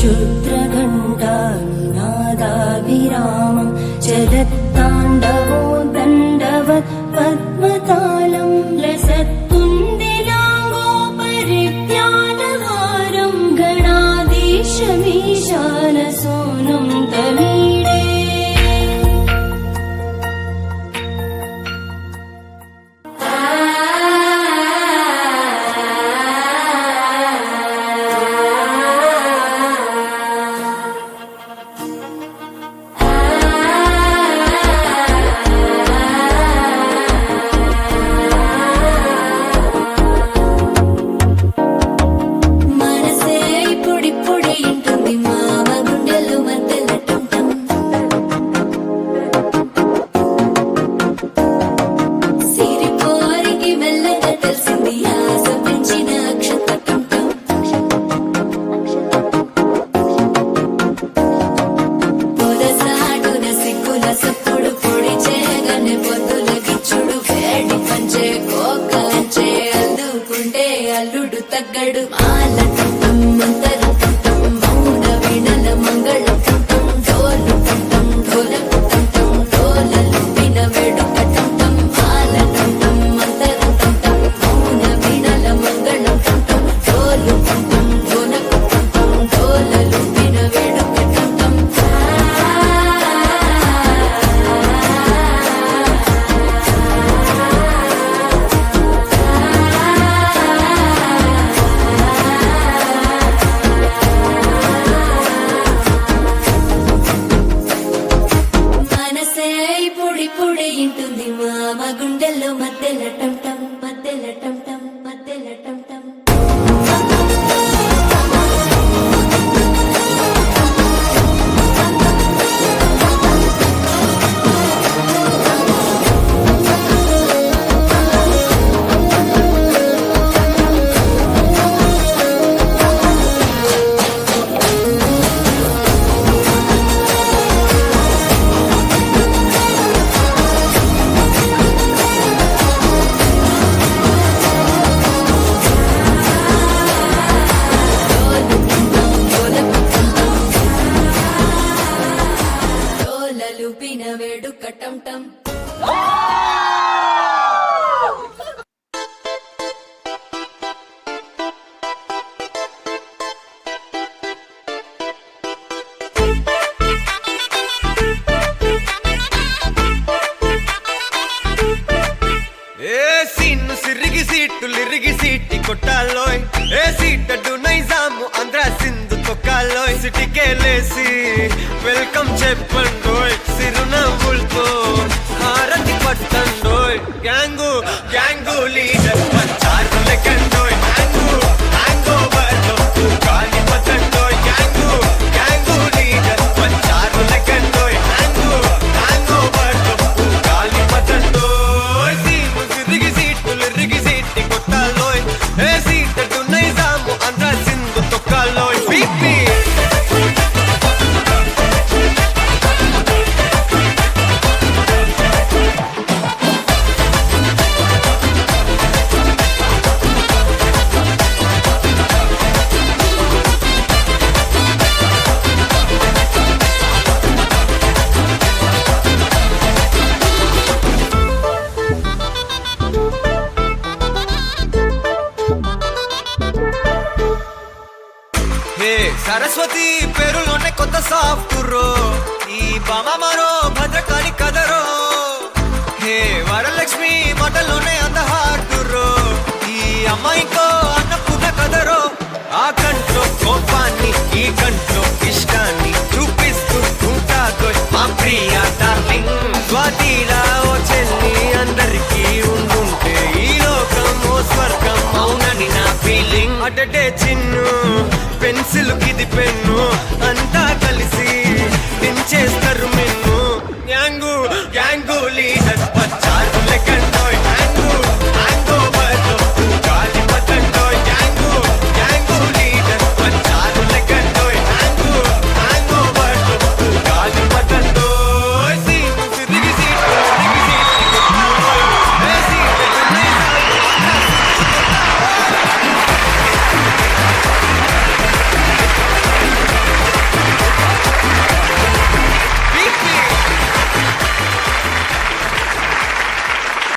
क्षुद्रघण्टानिनादाभिरामं चलत्ताण्डवो दण्डवत् पद्मतालं लसत्तुन्दिलाङ्गोपरित्यानहारं गणाधीशमीशानसोनुं तमीडे అల్లుడు తగ్గడు మాల టం మంతర టం మౌన వీణల మంగళ టం డోలు టం ఢోల టం డోలలు విన వేడుక టం మాల టం మంతర టం మౌన వీణల మంగళ టం డోలు టం ఢోల టం డోలలు విన వేడుక టం ఇంటుంది మామ గుండెల్లో మధ్యల టం టం మధ్యల టం టం మధ్యల టం టం లూపిన వేడుక టం టం సిరిగి సీట్టులిరిగి సీటి కొట్టాలోయ్ ఏ సీటడు నైజాము ఆంధ్ర సింధు తొక్కాలోయ్ సిటీకేలేసి వెల్కమ్ చెప్పండోయ్ సిరునవ్వులతో హారతి పట్టండోయ్ గ్యాంగు గ్యాంగు లీడర్ పంచారు లెక్కండోయ్ హ్యాంగు హ్యాంగ్ ఓవర్ గాలి పట్టండోయ్ గ్యాంగు గ్యాంగు లీడర్ పంచారు లెక్కండోయ్ హ్యాంగు హ్యాంగ్ ఓవర్ గాలి పట్టండోయ్ సిరిగి సీట్టులిరిగి సీటి కొట్టాలోయ్ ఏ సీటడు నైజాము ఆంధ్ర సింధు తొక్కాలోయ్ బీపీ సరస్వతి పేరులోనే కొత్త సాఫ్ట్రో ఈ బామ మరో భద్రకాళి కదరో హే వరలక్ష్మి మాటలోనే అంత హార్టురో ఈ అమ్మాయికో అన్నపూర్ణ కదరో ఆ కంట్లో కోపాన్ని ఈ కంట్లో ఇష్టాన్ని చూపిస్తూ ఉంటాదో మా ప్రియ డార్లింగ్ స్వాతిలా ఓ చెల్లి అందరికీ ఉండుంటే ఈ లోకం ఓ స్వర్గం అవునని నా ఫీలింగ్ అటటే చిన్ను పెన్సిల్ కిది పెన్ను